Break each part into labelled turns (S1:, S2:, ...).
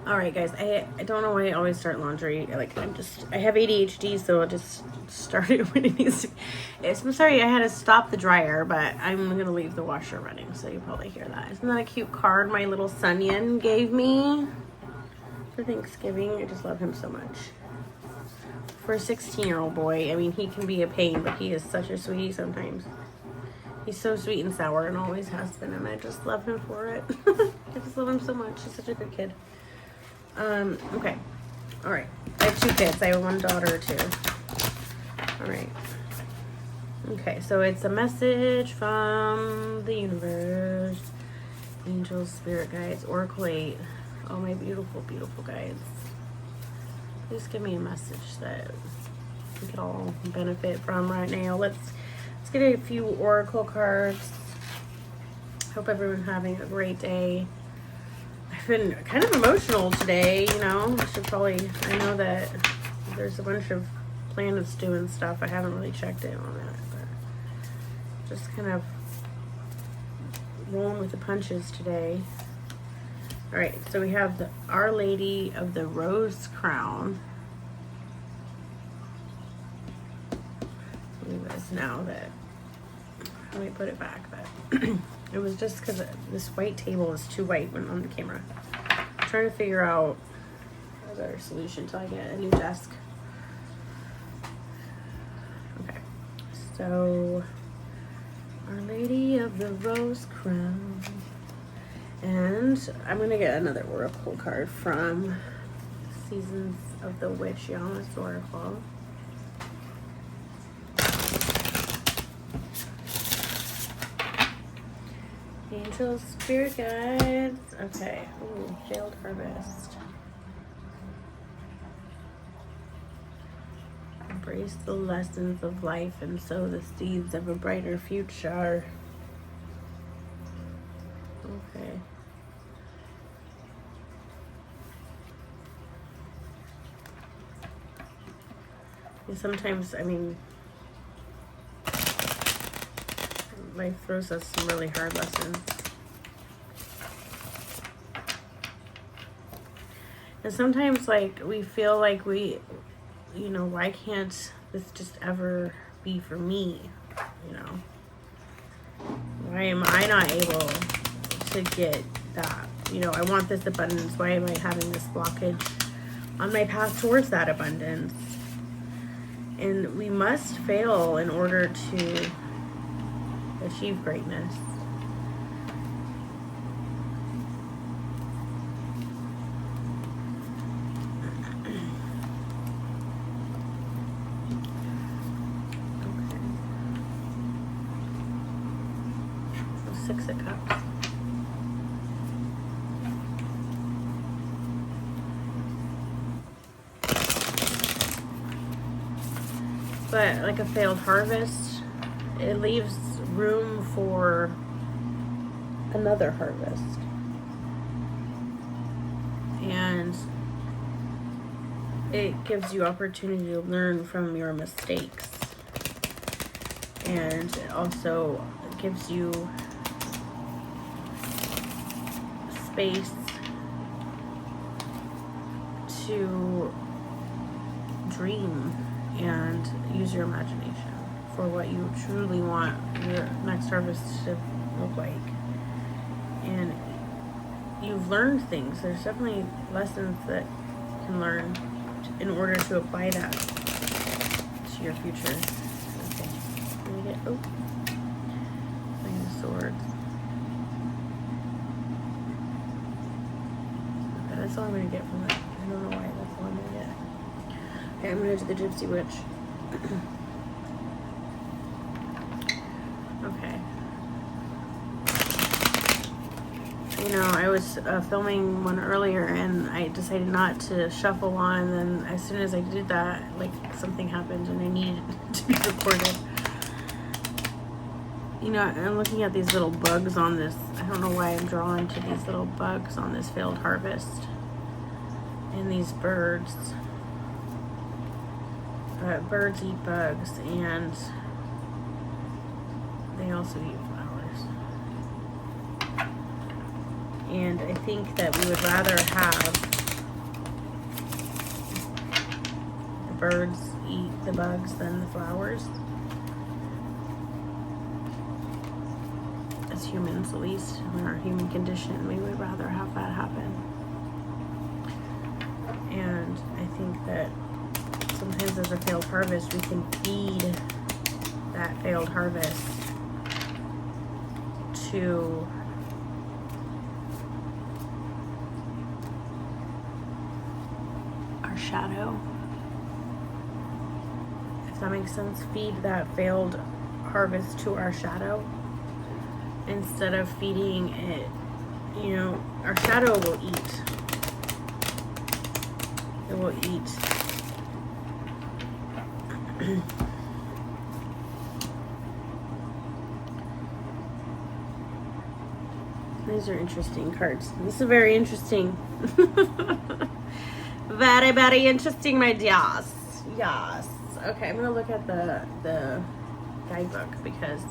S1: All right, guys. I don't know why I always start laundry. Like I have ADHD, so I just started when it needs to. I'm sorry, I had to stop the dryer, but I'm gonna leave the washer running, so you probably hear that. Isn't that a cute card my little Sunyan gave me for Thanksgiving? I just love him so much. For a 16-year-old boy, I mean, he can be a pain, but he is such a sweetie sometimes. He's so sweet and sour and always has been, and I just love him for it. I just love him so much. He's such a good kid. Okay. All right. I have 2 kids. I have 1 daughter, too. All right. Okay, so it's a message from the universe. Angels, spirit guides, oracle 8. Oh, my beautiful, beautiful guides. Please give me a message that we could all benefit from right now. Let's get a few oracle cards. Hope everyone's having a great day. I've been kind of emotional today, you know. I know that there's a bunch of planets doing stuff. I haven't really checked in on that, but just kind of rolling with the punches today. All right, so we have the Our Lady of the Rose Crown. Believe this now that let me put it back, but it was just because this white table is too white when on the camera. I'm trying to figure out a better solution until I get a new desk. Okay, so Our Lady of the Rose Crown. And I'm going to get another oracle card from Seasons of the Witch Yamas Oracle. Angels, spirit guides. Okay. Ooh, failed harvest. Embrace the lessons of life and sow the seeds of a brighter future. Okay. And sometimes, I mean, life throws us some really hard lessons. And sometimes, like, we feel like you know, why can't this just ever be for me? You know? Why am I not able to get that? You know, I want this abundance. Why am I having this blockage on my path towards that abundance? And we must fail in order to achieve greatness. Okay. So 6 of Cups. But like a failed harvest, it leaves room for another harvest. And it gives you opportunity to learn from your mistakes. And it also gives you space to dream and use your imagination for what you truly want your next harvest to look like. And you've learned things. There's definitely lessons that you can learn in order to apply that to your future. Okay, let me get, Nine of Swords. Okay, that's all I'm going to get from it. I don't know why that's all I'm going to get. Okay, I'm going to do the Gypsy Witch. Okay. You know, I was filming one earlier and I decided not to shuffle on, and then as soon as I did that, like, something happened and I needed it to be recorded. You know, I'm looking at these little bugs on this. I don't know why I'm drawn to these little bugs on this failed harvest. And these birds. Birds eat bugs, and they also eat flowers. And I think that we would rather have birds eat the bugs than the flowers. As humans, at least, in our human condition, we would rather have that happen. And I think that sometimes as a failed harvest, we can feed that failed harvest to our shadow. If that makes sense, feed that failed harvest to our shadow instead of feeding it. You know, our shadow will eat. It will eat. These are interesting cards. This is very interesting. Very, very interesting, my dears. Yes. Okay, I'm gonna look at the guidebook because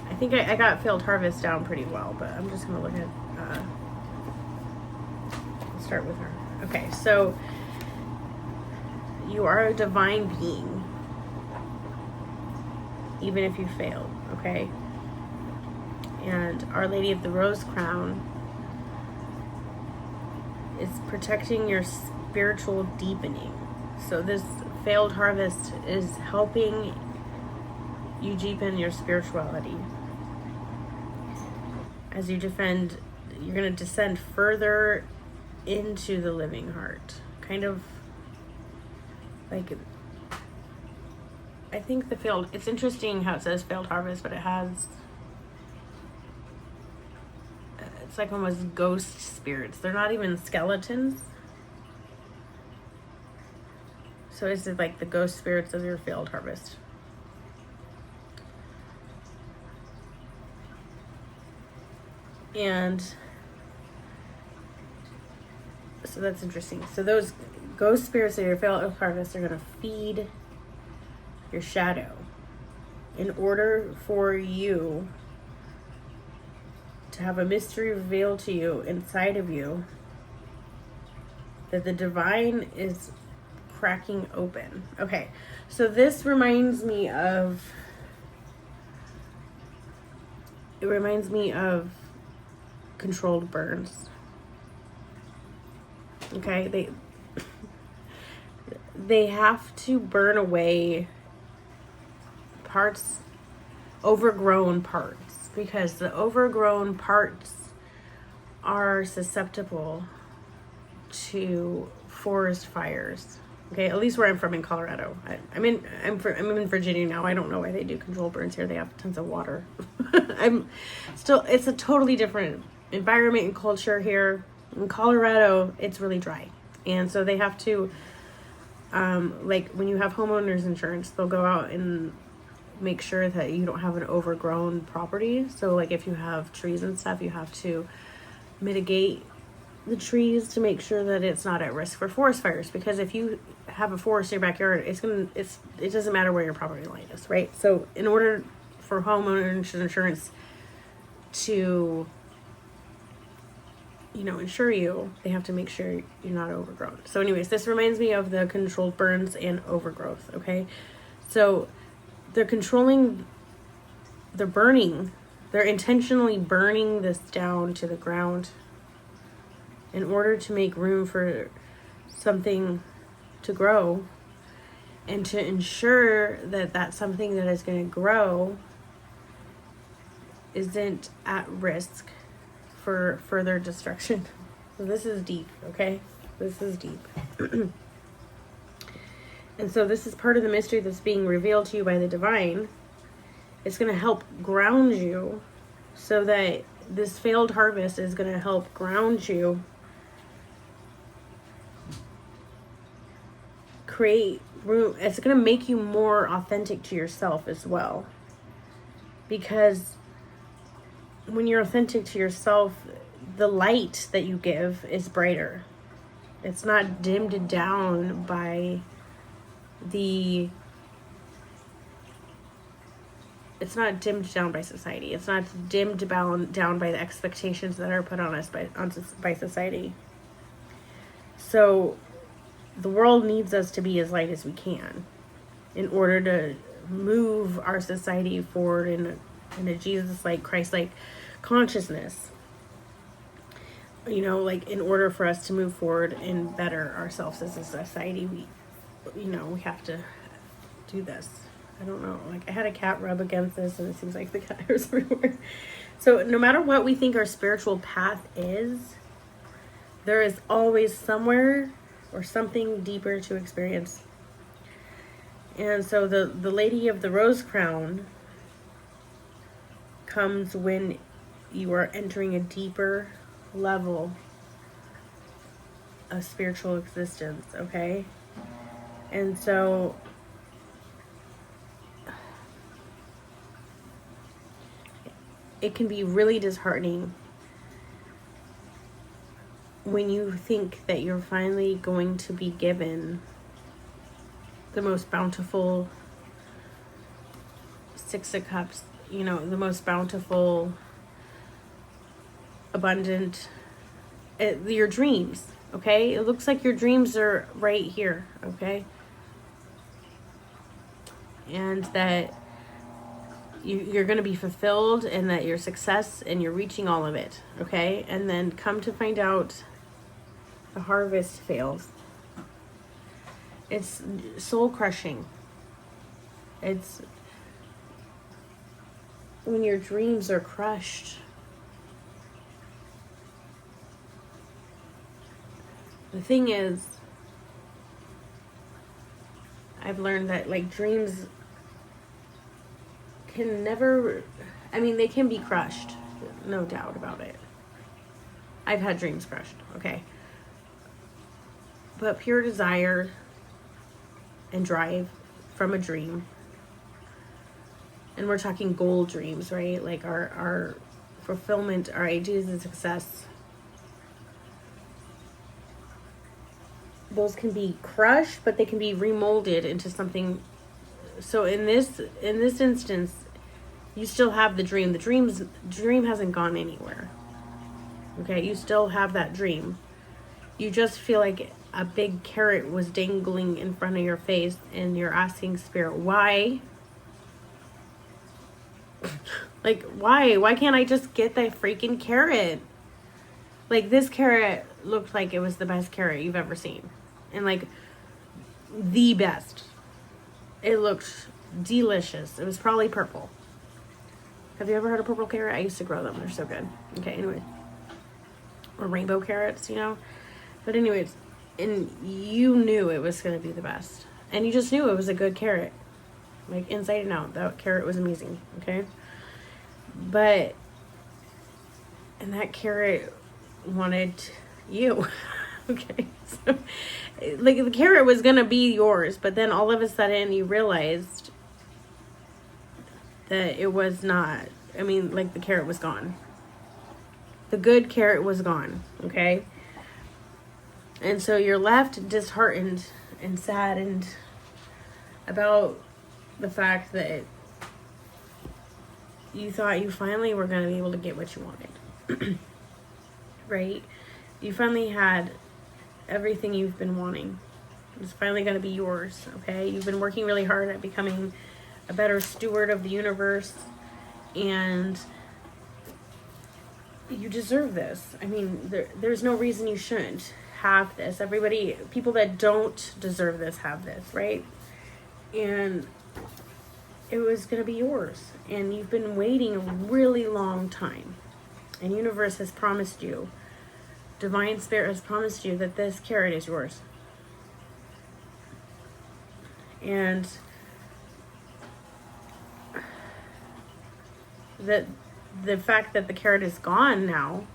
S1: I think I got failed harvest down pretty well, but I'm just gonna look at I'll start with her. Okay, so you are a divine being, even if you failed, okay? And Our Lady of the Rose Crown is protecting your spiritual deepening. So this failed harvest is helping you deepen your spirituality. As you defend, you're going to descend further into the living heart. Kind of like, I think the failed, it's interesting how it says failed harvest, but it has, it's like almost ghost spirits. They're not even skeletons. So it's like the ghost spirits of your failed harvest. And so that's interesting. So those ghost spirits of your failed harvest are going to feed your shadow in order for you to have a mystery revealed to you inside of you that the divine is cracking open. Okay, so this reminds me of, controlled burns. Okay, they have to burn away parts, overgrown parts, because the overgrown parts are susceptible to forest fires. Okay, at least where I'm from in Colorado. I'm in Virginia now. I don't know why they do controlled burns here. They have tons of water. It's a totally different environment and culture here. In Colorado, it's really dry. And so they have to, like when you have homeowners insurance, they'll go out and make sure that you don't have an overgrown property. So like if you have trees and stuff, you have to mitigate the trees to make sure that it's not at risk for forest fires. Because if you have a forest in your backyard, it doesn't matter where your property line is, right? So in order for homeowners insurance to, insure you, they have to make sure you're not overgrown. So anyways, this reminds me of the controlled burns and overgrowth, okay? So they're intentionally burning this down to the ground in order to make room for something to grow and to ensure that that's something that is going to grow isn't at risk for further destruction. So this is deep, okay? This is deep. And so this is part of the mystery that's being revealed to you by the divine. It's going to help ground you so that this failed harvest is going to help ground you, create room. It's going to make you more authentic to yourself as well. Because when you're authentic to yourself, the light that you give is brighter. It's not dimmed down by society. It's not dimmed down by the expectations that are put on us by society. So the world needs us to be as light as we can in order to move our society forward in a Jesus-like, Christ-like consciousness. You know, like, in order for us to move forward and better ourselves as a society, we have to do this. I don't know. Like, I had a cat rub against this, and it seems like the cat hairs everywhere. So no matter what we think our spiritual path is, there is always somewhere or something deeper to experience. And so the Lady of the Rose Crown comes when you are entering a deeper level of spiritual existence, okay? And so it can be really disheartening when you think that you're finally going to be given the most bountiful Six of Cups, you know, the most bountiful, abundant, your dreams, okay? It looks like your dreams are right here, okay? And that you're going to be fulfilled, and that your success, and you're reaching all of it, okay? And then come to find out the harvest fails. It's soul crushing. It's when your dreams are crushed. The thing is, I've learned that, like, dreams can never, I mean, they can be crushed, no doubt about it. I've had dreams crushed, okay? But pure desire and drive from a dream, and we're talking goal dreams, right? Like our fulfillment, our ideas of success, those can be crushed, but they can be remolded into something. So in this instance, you still have the dream. The dream hasn't gone anywhere. Okay, you still have that dream. You just feel like a big carrot was dangling in front of your face, and you're asking Spirit, why? Like, why? Why can't I just get that freaking carrot? Like, this carrot looked like it was the best carrot you've ever seen. And, like, the best. It looked delicious. It was probably purple. Have you ever heard of purple carrot? I used to grow them. They're so good. Okay, anyway. Or rainbow carrots, you know? But anyways, and you knew it was going to be the best. And you just knew it was a good carrot. Like, inside and out. That carrot was amazing, okay? But, and that carrot wanted you. Okay? So, like, the carrot was going to be yours. But then all of a sudden you realized that it was not. I mean, like, the carrot was gone. The good carrot was gone, okay? And so you're left disheartened and saddened about the fact that you thought you finally were going to be able to get what you wanted. Right? You finally had everything you've been wanting. It's finally going to be yours, okay? You've been working really hard at becoming a better steward of the universe, and you deserve this. I mean, there's no reason you shouldn't have this. People that don't deserve this have this, right? And it was going to be yours. And you've been waiting a really long time. And universe has promised you, divine spirit has promised you that this carrot is yours. And that the fact that the carrot is gone now,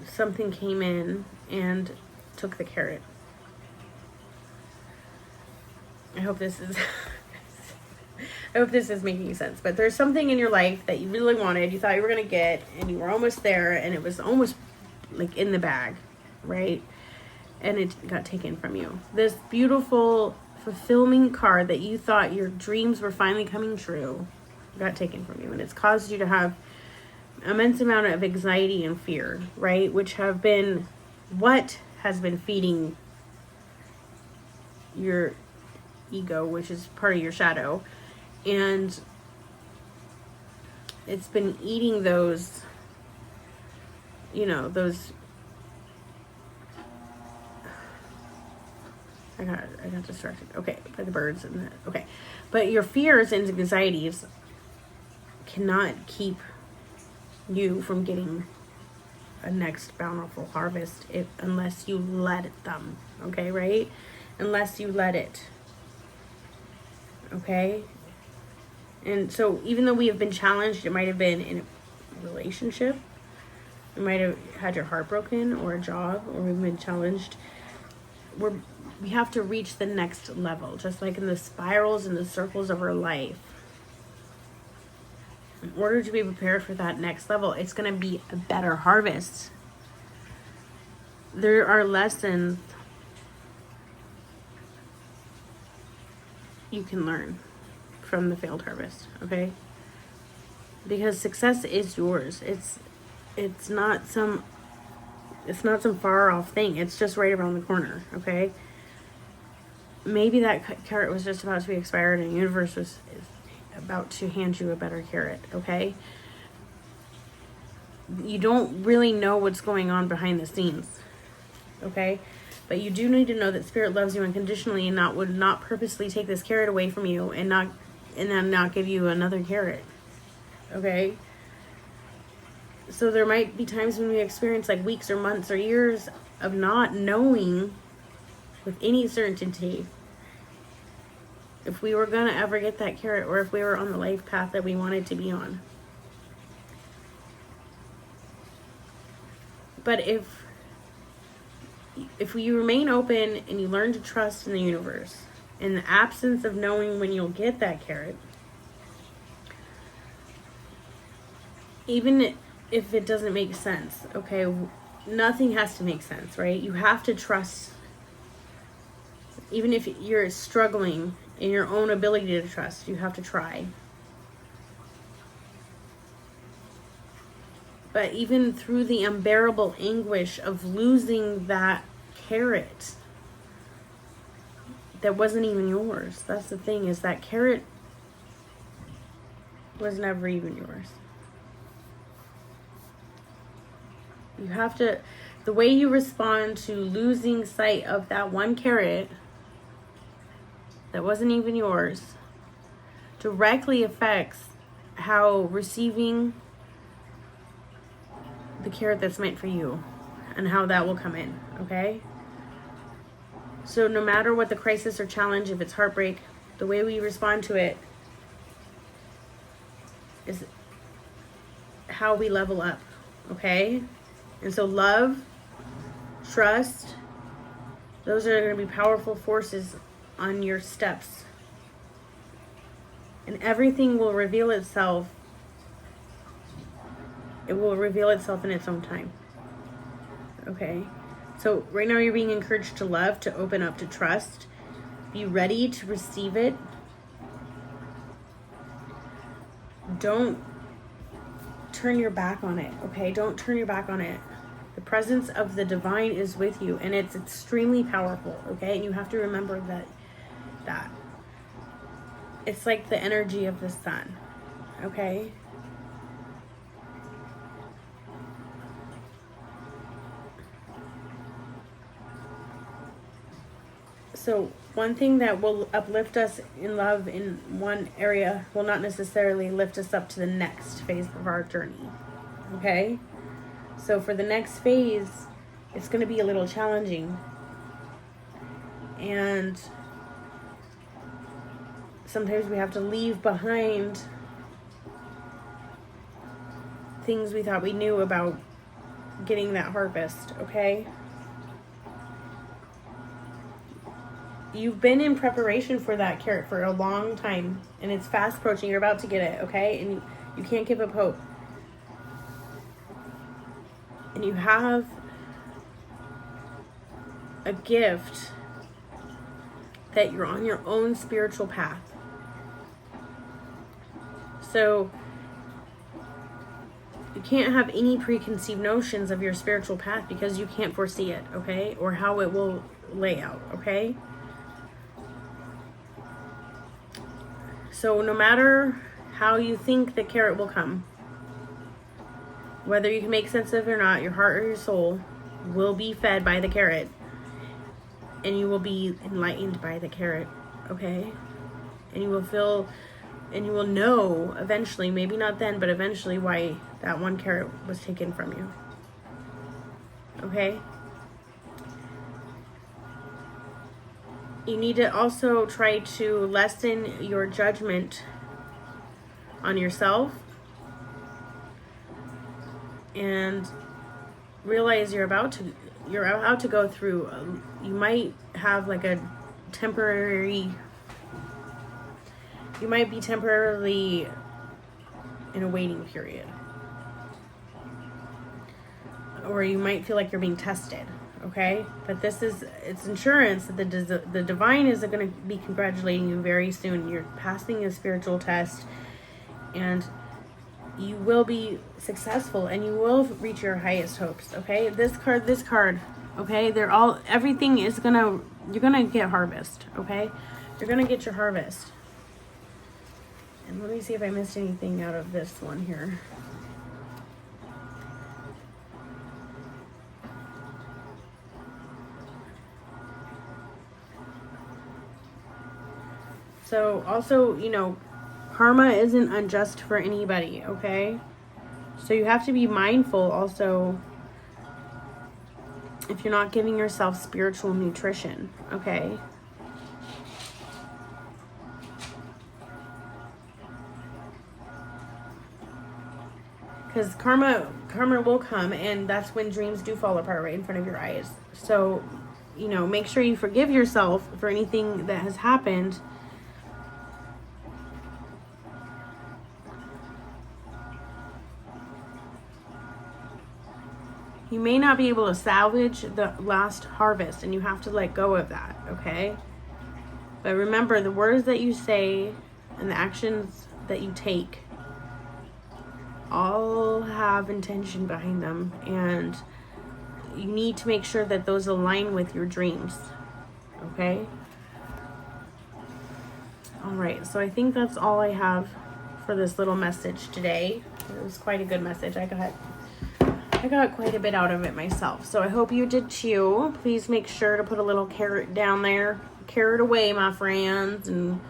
S1: something came in and took the carrot. I hope this is making sense. But there's something in your life that you really wanted, you thought you were going to get, and you were almost there, and it was almost like in the bag, right? And it got taken from you. This beautiful, fulfilling card that you thought your dreams were finally coming true got taken from you. And it's caused you to have immense amount of anxiety and fear, right? Which have been what has been feeding your ego, which is part of your shadow, and it's been eating those, you know, those, I got distracted, okay, by the birds, and okay, but your fears and anxieties cannot keep you from getting a next bountiful harvest unless you let them, okay, right? Unless you let it, okay? And so even though we have been challenged, it might have been in a relationship, you might have had your heart broken, or a job, or we've been challenged, we have to reach the next level, just like in the spirals and the circles of our life. In order to be prepared for that next level, it's going to be a better harvest. There are lessons you can learn from the failed harvest, okay? Because success is yours. It's not some far off thing. It's just right around the corner, okay? Maybe that carrot was just about to be expired and the universe is about to hand you a better carrot, okay? You don't really know what's going on behind the scenes, okay? But you do need to know that Spirit loves you unconditionally and would not purposely take this carrot away from you and then not give you another carrot, okay? So there might be times when we experience like weeks or months or years of not knowing with any certainty if we were going to ever get that carrot, or if we were on the life path that we wanted to be on. But if you remain open and you learn to trust in the universe, in the absence of knowing when you'll get that carrot, even if it doesn't make sense, okay, nothing has to make sense, right? You have to trust. Even if you're struggling in your own ability to trust, you have to try. But even through the unbearable anguish of losing that carrot that wasn't even yours, that's the thing, is that carrot was never even yours. You have to, the way you respond to losing sight of that one carrot that wasn't even yours directly affects how receiving the carrot that's meant for you and how that will come in, okay? So no matter what the crisis or challenge, if it's heartbreak, the way we respond to it is how we level up, okay? And so love, trust, those are going to be powerful forces on your steps. And everything will reveal itself. It will reveal itself in its own time. Okay? So right now you're being encouraged to love, to open up, to trust. Be ready to receive it. Don't turn your back on it, okay? Don't turn your back on it. The presence of the divine is with you, and it's extremely powerful, okay? And you have to remember that it's like the energy of the sun, okay? So one thing that will uplift us in love in one area will not necessarily lift us up to the next phase of our journey, okay? So for the next phase, it's going to be a little challenging. And sometimes we have to leave behind things we thought we knew about getting that harvest, okay? You've been in preparation for that carrot for a long time, and it's fast approaching. You're about to get it, okay? And you can't give up hope. And you have a gift that you're on your own spiritual path. So can't have any preconceived notions of your spiritual path because you can't foresee it, okay? Or how it will lay out, okay? So no matter how you think the carrot will come, whether you can make sense of it or not, your heart or your soul will be fed by the carrot. And you will be enlightened by the carrot, okay? And you will feel, and you will know eventually, maybe not then, but eventually, why that one carrot was taken from you. Okay? You need to also try to lessen your judgment on yourself and realize you're about to go through, you might have like a temporary, you might be temporarily in a waiting period, or you might feel like you're being tested, okay? But this is, it's insurance that the divine is going to be congratulating you very soon. You're passing a spiritual test, and you will be successful, and you will reach your highest hopes, okay? This card, okay? They're all, everything is gonna, you're gonna get harvest, okay? You're gonna get your harvest. And let me see if I missed anything out of this one here. So also, you know, karma isn't unjust for anybody, okay? So you have to be mindful also if you're not giving yourself spiritual nutrition, okay? Because karma will come, and that's when dreams do fall apart right in front of your eyes. So, you know, make sure you forgive yourself for anything that has happened. You may not be able to salvage the last harvest, and you have to let go of that, okay? But remember, the words that you say and the actions that you take all have intention behind them, and you need to make sure that those align with your dreams, okay? All right, so I think that's all I have for this little message today. It was quite a good message. I got quite a bit out of it myself, so I hope you did too. Please make sure to put a little carrot down there. Carrot away, my friends, and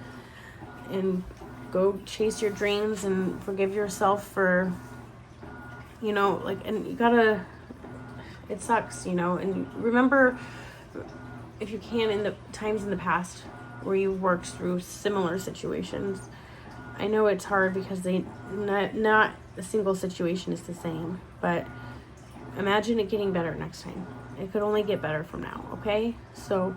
S1: go chase your dreams and forgive yourself for, you know, like, and you gotta, it sucks, you know, and remember, if you can, in the times in the past where you worked through similar situations. I know it's hard because not a single situation is the same, but imagine it getting better next time. It could only get better from now, okay? So,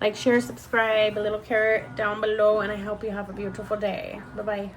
S1: like, share, subscribe, a little carrot down below, and I hope you have a beautiful day. Bye-bye.